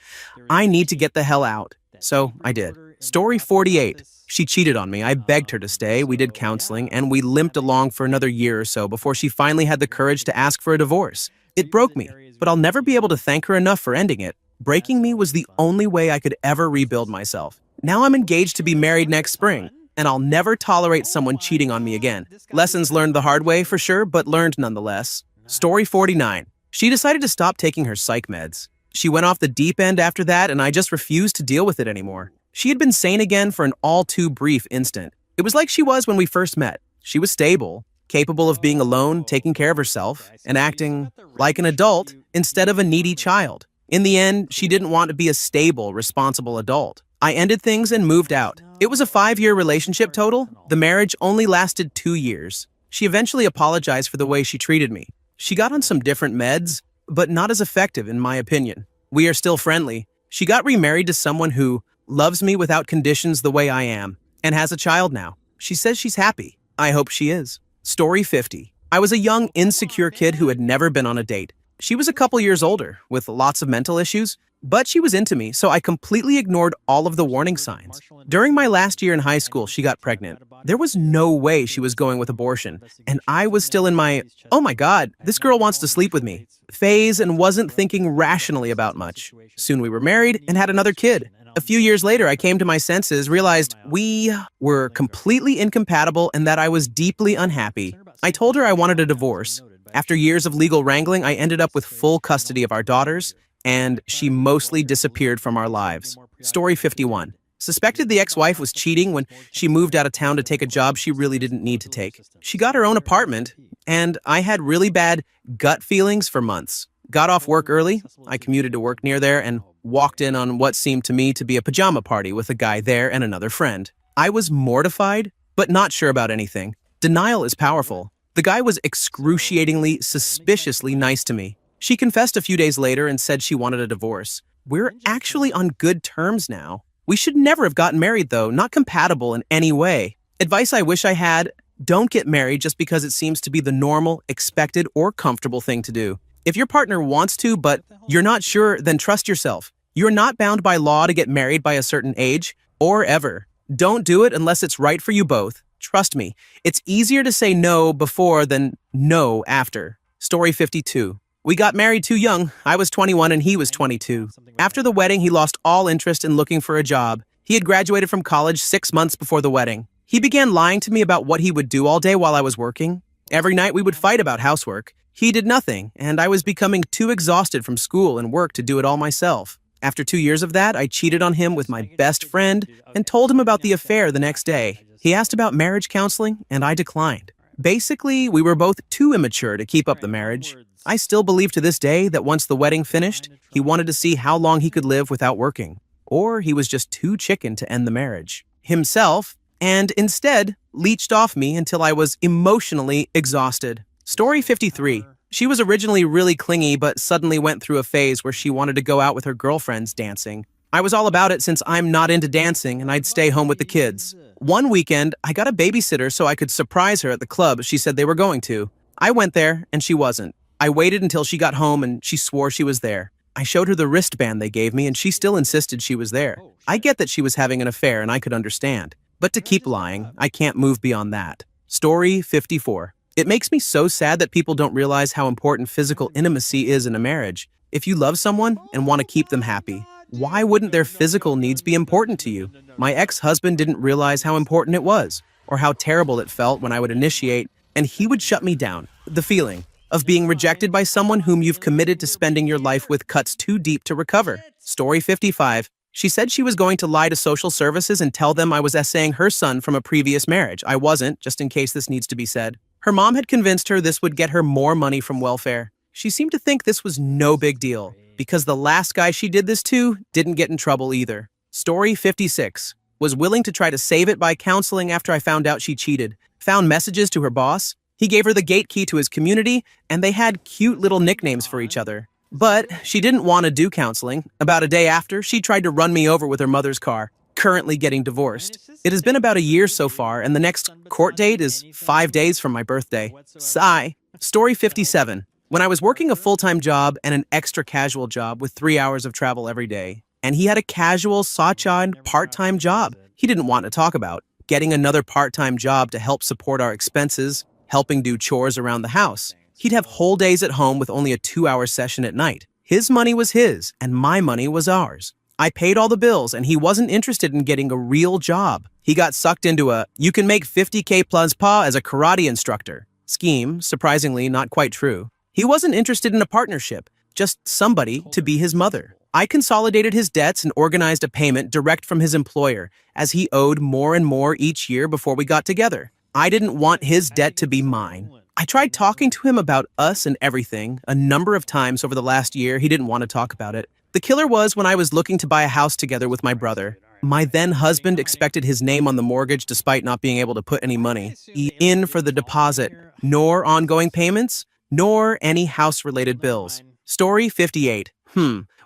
I need to get the hell out. So I did. Story 48. She cheated on me. I begged her to stay. We did counseling, and we limped along for another year or so before she finally had the courage to ask for a divorce. It broke me, but I'll never be able to thank her enough for ending it. Breaking me was the only way I could ever rebuild myself. Now I'm engaged to be married next spring, and I'll never tolerate someone cheating on me again. Lessons learned the hard way for sure, but learned nonetheless. Story 49. She decided to stop taking her psych meds. She went off the deep end after that, and I just refused to deal with it anymore. She had been sane again for an all too brief instant. It was like she was when we first met. She was stable, capable of being alone, taking care of herself, and acting like an adult instead of a needy child. In the end, she didn't want to be a stable, responsible adult. I ended things and moved out. It was a 5-year relationship total. The marriage only lasted 2 years. She eventually apologized for the way she treated me. She got on some different meds, but not as effective in my opinion. We are still friendly. She got remarried to someone who loves me without conditions the way I am, and has a child now. She says she's happy. I hope she is. Story 50. I was a young, insecure kid who had never been on a date. She was a couple years older, with lots of mental issues, but she was into me, so I completely ignored all of the warning signs. During my last year in high school, she got pregnant. There was no way she was going with abortion, and I was still in my, oh my god, this girl wants to sleep with me, phase and wasn't thinking rationally about much. Soon we were married and had another kid. A few years later, I came to my senses, realized we were completely incompatible and that I was deeply unhappy. I told her I wanted a divorce. After years of legal wrangling, I ended up with full custody of our daughters, and she mostly disappeared from our lives. Story 51. Suspected the ex-wife was cheating when she moved out of town to take a job she really didn't need to take. She got her own apartment, and I had really bad gut feelings for months. Got off work early, I commuted to work near there, and walked in on what seemed to me to be a pajama party with a guy there and another friend. I was mortified, but not sure about anything. Denial is powerful. The guy was excruciatingly, suspiciously nice to me. She confessed a few days later and said she wanted a divorce. We're actually on good terms now. We should never have gotten married though, not compatible in any way. Advice I wish I had, don't get married just because it seems to be the normal, expected, or comfortable thing to do. If your partner wants to, but you're not sure, then trust yourself. You're not bound by law to get married by a certain age, or ever. Don't do it unless it's right for you both. Trust me, it's easier to say no before than no after. Story 52. We got married too young. I was 21 and he was 22. After the wedding, he lost all interest in looking for a job. He had graduated from college 6 months before the wedding. He began lying to me about what he would do all day while I was working. Every night we would fight about housework. He did nothing, and I was becoming too exhausted from school and work to do it all myself. After 2 years of that, I cheated on him with my best friend and told him about the affair the next day. He asked about marriage counseling, and I declined. Basically, we were both too immature to keep up the marriage. I still believe to this day that once the wedding finished, he wanted to see how long he could live without working. Or he was just too chicken to end the marriage himself, and instead leeched off me until I was emotionally exhausted. Story 53. She was originally really clingy, but suddenly went through a phase where she wanted to go out with her girlfriends dancing. I was all about it since I'm not into dancing and I'd stay home with the kids. One weekend, I got a babysitter so I could surprise her at the club she said they were going to. I went there and she wasn't. I waited until she got home and she swore she was there. I showed her the wristband they gave me and she still insisted she was there. I get that she was having an affair and I could understand. But to keep lying, I can't move beyond that. Story 54. It makes me so sad that people don't realize how important physical intimacy is in a marriage. If you love someone and want to keep them happy, Why wouldn't their physical needs be important to you? My ex-husband didn't realize how important it was, or how terrible it felt when I would initiate, and he would shut me down. The feeling of being rejected by someone whom you've committed to spending your life with cuts too deep to recover. Story 55. She said she was going to lie to social services and tell them I was essaying her son from a previous marriage. I wasn't, just in case this needs to be said. Her mom had convinced her this would get her more money from welfare. She seemed to think this was no big deal, because the last guy she did this to didn't get in trouble either. Story 56. Was willing to try to save it by counseling after I found out she cheated. Found messages to her boss. He gave her the gate key to his community, and they had cute little nicknames for each other. But she didn't want to do counseling. About a day after, she tried to run me over with her mother's car, currently getting divorced. It has been about a year so far, and the next court date is 5 days from my birthday. Sigh. Story 57. When I was working a full-time job and an extra casual job with 3 hours of travel every day, and he had a casual, sideline, part-time job he didn't want to talk about, getting another part-time job to help support our expenses, helping do chores around the house. He'd have whole days at home with only a 2-hour session at night. His money was his, and my money was ours. I paid all the bills, and he wasn't interested in getting a real job. He got sucked into a, you can make $50K plus pa as a karate instructor scheme, surprisingly not quite true. He wasn't interested in a partnership, just somebody to be his mother. I consolidated his debts and organized a payment direct from his employer, as he owed more and more each year before we got together. I didn't want his debt to be mine. I tried talking to him about us and everything a number of times over the last year. He didn't want to talk about it. The killer was when I was looking to buy a house together with my brother. My then husband expected his name on the mortgage despite not being able to put any money in for the deposit, nor ongoing payments, nor any house-related bills. Story 58.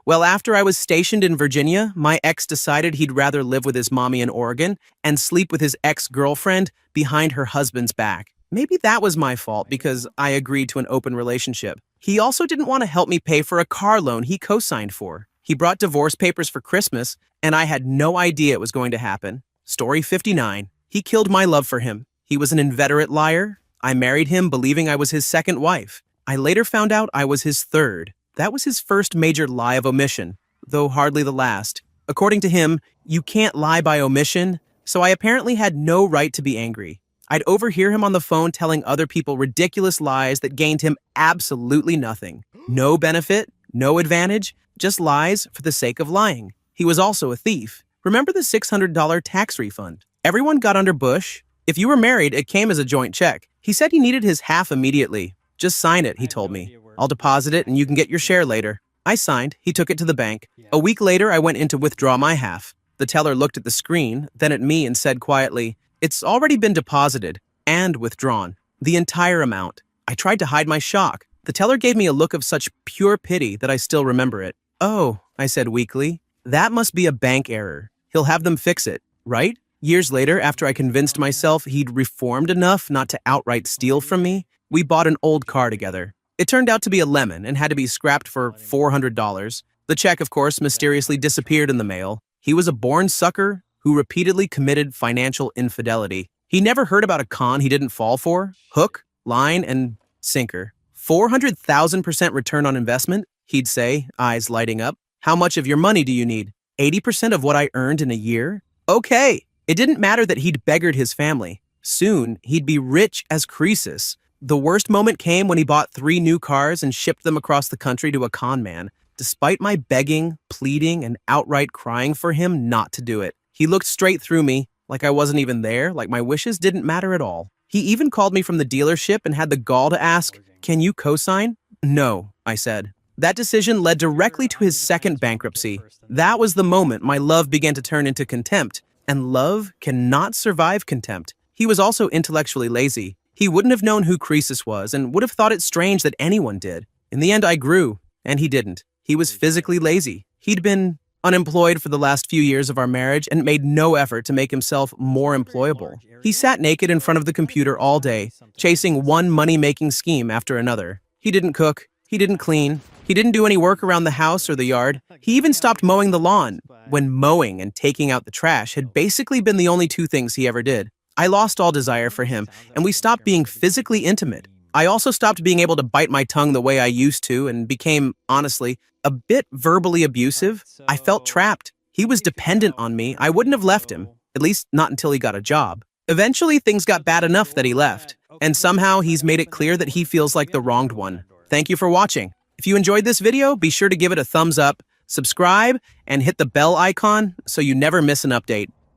Well, after I was stationed in Virginia, my ex decided he'd rather live with his mommy in Oregon and sleep with his ex-girlfriend behind her husband's back. Maybe that was my fault because I agreed to an open relationship. He also didn't want to help me pay for a car loan he co-signed for. He brought divorce papers for Christmas, and I had no idea it was going to happen. Story 59. He killed my love for him. He was an inveterate liar. I married him believing I was his second wife. I later found out I was his third. That was his first major lie of omission, though hardly the last. According to him, you can't lie by omission, so I apparently had no right to be angry. I'd overhear him on the phone telling other people ridiculous lies that gained him absolutely nothing. No benefit, no advantage, just lies for the sake of lying. He was also a thief. Remember the $600 tax refund? Everyone got under Bush. If you were married, it came as a joint check. He said he needed his half immediately. Just sign it, he told me. I'll deposit it and you can get your share later. I signed. He took it to the bank. A week later, I went in to withdraw my half. The teller looked at the screen, then at me and said quietly, "It's already been deposited and withdrawn. The entire amount." I tried to hide my shock. The teller gave me a look of such pure pity that I still remember it. "Oh," I said weakly, "that must be a bank error. He'll have them fix it, right?" Years later, after I convinced myself he'd reformed enough not to outright steal from me, we bought an old car together. It turned out to be a lemon and had to be scrapped for $400. The check, of course, mysteriously disappeared in the mail. He was a born sucker who repeatedly committed financial infidelity. He never heard about a con he didn't fall for. Hook, line, and sinker. 400,000% return on investment, he'd say, eyes lighting up. "How much of your money do you need? 80% of what I earned in a year? Okay." It didn't matter that he'd beggared his family. Soon, he'd be rich as Croesus. The worst moment came when he bought 3 new cars and shipped them across the country to a con man, despite my begging, pleading, and outright crying for him not to do it. He looked straight through me, like I wasn't even there, like my wishes didn't matter at all. He even called me from the dealership and had the gall to ask, "Can you co-sign?" "No," I said. That decision led directly to his second bankruptcy. That was the moment my love began to turn into contempt, and love cannot survive contempt. He was also intellectually lazy. He wouldn't have known who Croesus was and would have thought it strange that anyone did. In the end, I grew, and he didn't. He was physically lazy. He'd been unemployed for the last few years of our marriage and made no effort to make himself more employable. He sat naked in front of the computer all day, chasing one money-making scheme after another. He didn't cook. He didn't clean. He didn't do any work around the house or the yard. He even stopped mowing the lawn, when mowing and taking out the trash had basically been the only 2 things he ever did. I lost all desire for him, and we stopped being physically intimate. I also stopped being able to bite my tongue the way I used to and became, honestly, a bit verbally abusive. I felt trapped. He was dependent on me. I wouldn't have left him, at least not until he got a job. Eventually, things got bad enough that he left, and somehow he's made it clear that he feels like the wronged one. Thank you for watching. If you enjoyed this video, be sure to give it a thumbs up, subscribe, and hit the bell icon so you never miss an update.